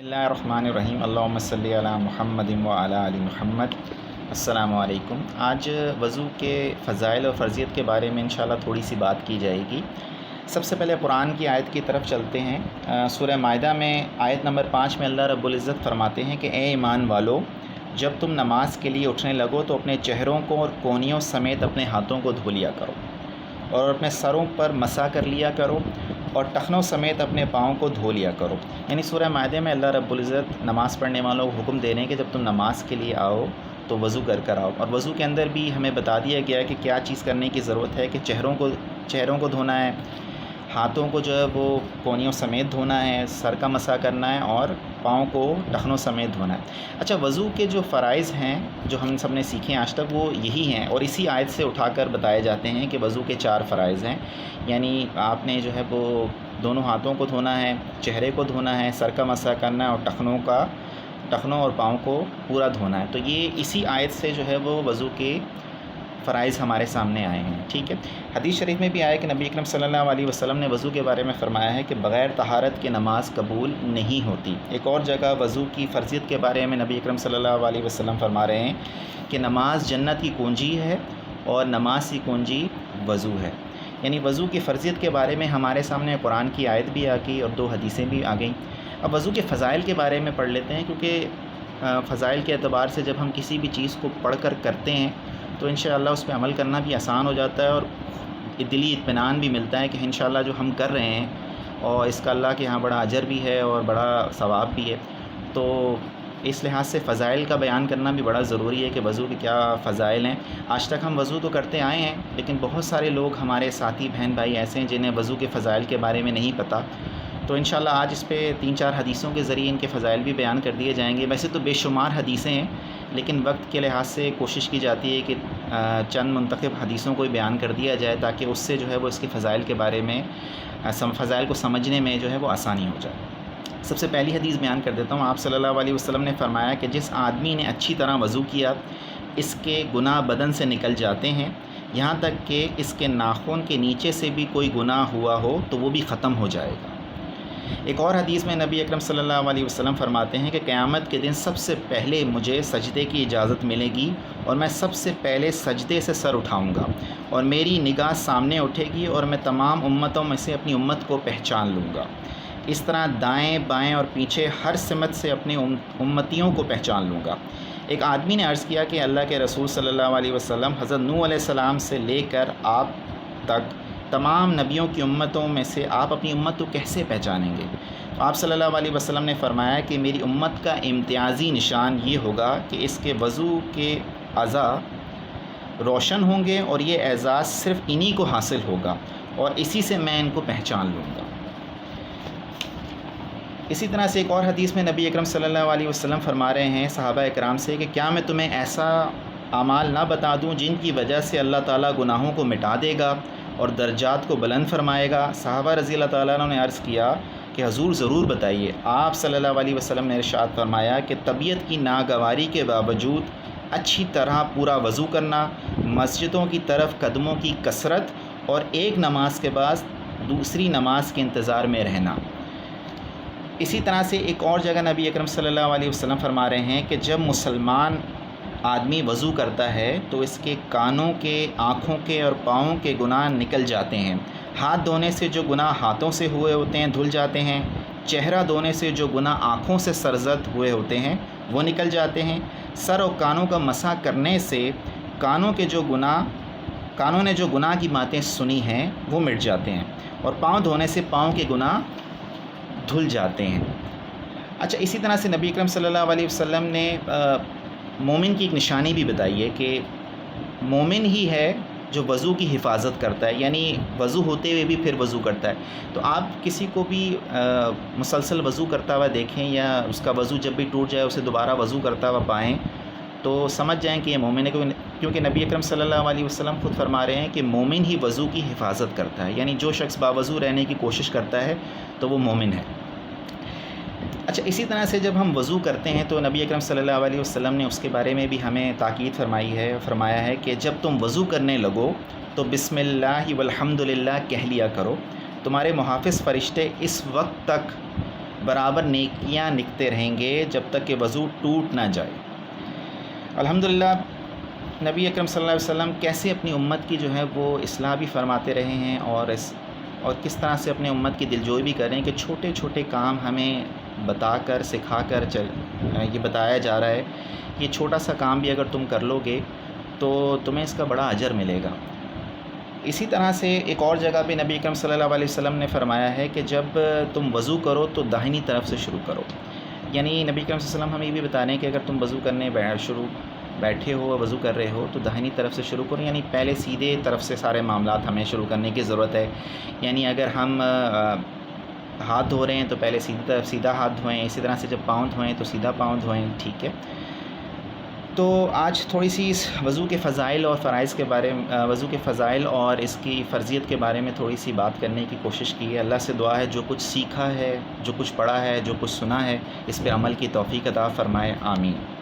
اللہ الرحمن الرحیم اللہم صلی علی محمد و علی آل محمد۔ السلام علیکم۔ آج وضو کے فضائل اور فرضیت کے بارے میں انشاءاللہ تھوڑی سی بات کی جائے گی۔ سب سے پہلے قرآن کی آیت کی طرف چلتے ہیں۔ سورہ مائدہ میں آیت نمبر 5 میں اللہ رب العزت فرماتے ہیں کہ اے ایمان والو، جب تم نماز کے لیے اٹھنے لگو تو اپنے چہروں کو اور کونیوں سمیت اپنے ہاتھوں کو دھو لیا کرو اور اپنے سروں پر مسح کر لیا کرو اور ٹخنوں سمیت اپنے پاؤں کو دھو لیا کرو۔ یعنی سورہ مائدہ میں اللہ رب العزت نماز پڑھنے والوں کو حکم دے رہے ہیں کہ جب تم نماز کے لیے آؤ تو وضو کر آؤ، اور وضو کے اندر بھی ہمیں بتا دیا گیا ہے کہ کیا چیز کرنے کی ضرورت ہے، کہ چہروں کو دھونا ہے، ہاتھوں کو جو ہے وہ کونیوں سمیت دھونا ہے، سر کا مسح کرنا ہے اور پاؤں کو ٹخنوں سمیت دھونا ہے۔ اچھا، وضو کے جو فرائض ہیں جو ہم سب نے سیکھے ہیں آج تک وہ یہی ہیں، اور اسی آیت سے اٹھا کر بتائے جاتے ہیں کہ وضو کے 4 فرائض ہیں۔ یعنی آپ نے جو ہے وہ دونوں ہاتھوں کو دھونا ہے، چہرے کو دھونا ہے، سر کا مسح کرنا ہے اور ٹخنوں اور پاؤں کو پورا دھونا ہے۔ تو یہ اسی آیت سے جو ہے وہ وضو کے فرائض ہمارے سامنے آئے ہیں، ٹھیک ہے۔ حدیث شریف میں بھی آیا کہ نبی اکرم صلی اللہ علیہ وسلم نے وضو کے بارے میں فرمایا ہے کہ بغیر طہارت کے نماز قبول نہیں ہوتی۔ ایک اور جگہ وضو کی فرضیت کے بارے میں نبی اکرم صلی اللہ علیہ وسلم فرما رہے ہیں کہ نماز جنت کی کنجی ہے اور نماز کی کنجی وضو ہے۔ یعنی وضو کی فرضیت کے بارے میں ہمارے سامنے قرآن کی آیت بھی آ گئی اور 2 حدیثیں بھی آ گئیں۔ اب وضو کے فضائل کے بارے میں پڑھ لیتے ہیں، کیونکہ فضائل کے اعتبار سے جب ہم کسی بھی چیز کو پڑھ کر کرتے ہیں تو انشاءاللہ اس پہ عمل کرنا بھی آسان ہو جاتا ہے اور دلی اطمینان بھی ملتا ہے کہ انشاءاللہ جو ہم کر رہے ہیں اور اس کا اللہ کے ہاں بڑا اجر بھی ہے اور بڑا ثواب بھی ہے۔ تو اس لحاظ سے فضائل کا بیان کرنا بھی بڑا ضروری ہے کہ وضو کے کیا فضائل ہیں۔ آج تک ہم وضو تو کرتے آئے ہیں، لیکن بہت سارے لوگ ہمارے ساتھی بہن بھائی ایسے ہیں جنہیں وضو کے فضائل کے بارے میں نہیں پتہ۔ تو انشاءاللہ آج اس پہ 3-4 حدیثوں کے ذریعے ان کے فضائل بھی بیان کر دیے جائیں گے۔ ویسے تو بے شمار حدیثیں ہیں، لیکن وقت کے لحاظ سے کوشش کی جاتی ہے کہ چند منتخب حدیثوں کو بیان کر دیا جائے تاکہ اس سے جو ہے وہ اس کے فضائل کے بارے میں فضائل کو سمجھنے میں جو ہے وہ آسانی ہو جائے۔ سب سے پہلی حدیث بیان کر دیتا ہوں۔ آپ صلی اللہ علیہ وسلم نے فرمایا کہ جس آدمی نے اچھی طرح وضو کیا اس کے گناہ بدن سے نکل جاتے ہیں، یہاں تک کہ اس کے ناخن کے نیچے سے بھی کوئی گناہ ہوا ہو تو وہ بھی ختم ہو جائے گا۔ ایک اور حدیث میں نبی اکرم صلی اللہ علیہ وسلم فرماتے ہیں کہ قیامت کے دن سب سے پہلے مجھے سجدے کی اجازت ملے گی اور میں سب سے پہلے سجدے سے سر اٹھاؤں گا اور میری نگاہ سامنے اٹھے گی اور میں تمام امتوں میں سے اپنی امت کو پہچان لوں گا۔ اس طرح دائیں بائیں اور پیچھے ہر سمت سے اپنے امتیوں کو پہچان لوں گا۔ ایک آدمی نے عرض کیا کہ اللہ کے رسول صلی اللہ علیہ وسلم، حضرت نوح علیہ السلام سے لے کر آپ تک تمام نبیوں کی امتوں میں سے آپ اپنی امت کو کیسے پہچانیں گے؟ تو آپ صلی اللہ علیہ وسلم نے فرمایا کہ میری امت کا امتیازی نشان یہ ہوگا کہ اس کے وضو کے اعضاء روشن ہوں گے اور یہ اعزاز صرف انہی کو حاصل ہوگا اور اسی سے میں ان کو پہچان لوں گا۔ اسی طرح سے ایک اور حدیث میں نبی اکرم صلی اللہ علیہ وسلم فرما رہے ہیں صحابہ اکرام سے کہ کیا میں تمہیں ایسا اعمال نہ بتا دوں جن کی وجہ سے اللہ تعالیٰ گناہوں کو مٹا دے گا اور درجات کو بلند فرمائے گا؟ صحابہ رضی اللہ تعالیٰ عنہ نے عرض کیا کہ حضور ضرور بتائیے۔ آپ صلی اللہ علیہ وسلم نے ارشاد فرمایا کہ طبیعت کی ناگواری کے باوجود اچھی طرح پورا وضو کرنا، مسجدوں کی طرف قدموں کی کثرت اور ایک نماز کے بعد دوسری نماز کے انتظار میں رہنا۔ اسی طرح سے ایک اور جگہ نبی اکرم صلی اللہ علیہ وسلم فرما رہے ہیں کہ جب مسلمان آدمی وضو کرتا ہے تو اس کے کانوں کے، آنکھوں کے اور پاؤں کے گناہ نکل جاتے ہیں۔ ہاتھ دھونے سے جو گناہ ہاتھوں سے ہوئے ہوتے ہیں دھل جاتے ہیں، چہرہ دھونے سے جو گناہ آنکھوں سے سرزد ہوئے ہوتے ہیں وہ نکل جاتے ہیں، سر اور کانوں کا مسح کرنے سے کانوں نے جو گناہ کی باتیں سنی ہیں وہ مٹ جاتے ہیں، اور پاؤں دھونے سے پاؤں کے گناہ دھل جاتے ہیں۔ اچھا، اسی طرح سے نبی اکرم صلی اللہ علیہ وسلم نے مومن کی ایک نشانی بھی بتائی ہے کہ مومن ہی ہے جو وضو کی حفاظت کرتا ہے، یعنی وضو ہوتے ہوئے بھی پھر وضو کرتا ہے۔ تو آپ کسی کو بھی مسلسل وضو کرتا ہوا دیکھیں یا اس کا وضو جب بھی ٹوٹ جائے اسے دوبارہ وضو کرتا ہوا پائیں تو سمجھ جائیں کہ یہ مومن ہے، کیونکہ نبی اکرم صلی اللہ علیہ وسلم خود فرما رہے ہیں کہ مومن ہی وضو کی حفاظت کرتا ہے، یعنی جو شخص باوضو رہنے کی کوشش کرتا ہے تو وہ مومن ہے۔ اچھا، اسی طرح سے جب ہم وضو کرتے ہیں تو نبی اکرم صلی اللہ علیہ وسلم نے اس کے بارے میں بھی ہمیں تاکید فرمایا ہے کہ جب تم وضو کرنے لگو تو بسم اللہ والحمد للہ کہہ لیا کرو، تمہارے محافظ فرشتے اس وقت تک برابر نیکیاں نکتے رہیں گے جب تک کہ وضو ٹوٹ نہ جائے۔ الحمدللہ نبی اکرم صلی اللہ علیہ وسلم کیسے اپنی امت کی جو ہے وہ اصلاح بھی فرماتے رہے ہیں، اور کس طرح سے اپنے امت کی دلجوئی بھی کر رہے ہیں کہ چھوٹے چھوٹے کام ہمیں بتا کر سکھا کر یہ بتایا جا رہا ہے کہ یہ چھوٹا سا کام بھی اگر تم کر لو گے تو تمہیں اس کا بڑا اجر ملے گا۔ اسی طرح سے ایک اور جگہ پہ نبی اکرم صلی اللہ علیہ وسلم نے فرمایا ہے کہ جب تم وضو کرو تو داہنی طرف سے شروع کرو، یعنی نبی اکرم صلی اللہ علیہ وسلم ہمیں یہ بھی بتا رہے ہیں کہ اگر تم وضو کرنے بیٹھے ہو، وضو کر رہے ہو تو داہنی طرف سے شروع کرو، یعنی پہلے سیدھے طرف سے سارے معاملات ہمیں شروع کرنے کی ضرورت ہے۔ یعنی اگر ہم ہاتھ دھو رہے ہیں تو پہلے سیدھی طرف سیدھا ہاتھ دھوئیں، اسی طرح سے جب پاؤں دھوئیں تو سیدھا پاؤں دھوئیں، ٹھیک ہے۔ تو آج تھوڑی سی اس وضو کے فضائل اور فرائض کے بارے میں، وضو کے فضائل اور اس کی فرضیت کے بارے میں تھوڑی سی بات کرنے کی کوشش کی ہے۔ اللہ سے دعا ہے جو کچھ سیکھا ہے، جو کچھ پڑھا ہے، جو کچھ سنا ہے، اس پہ عمل کی توفیق عطا فرمائے، آمین۔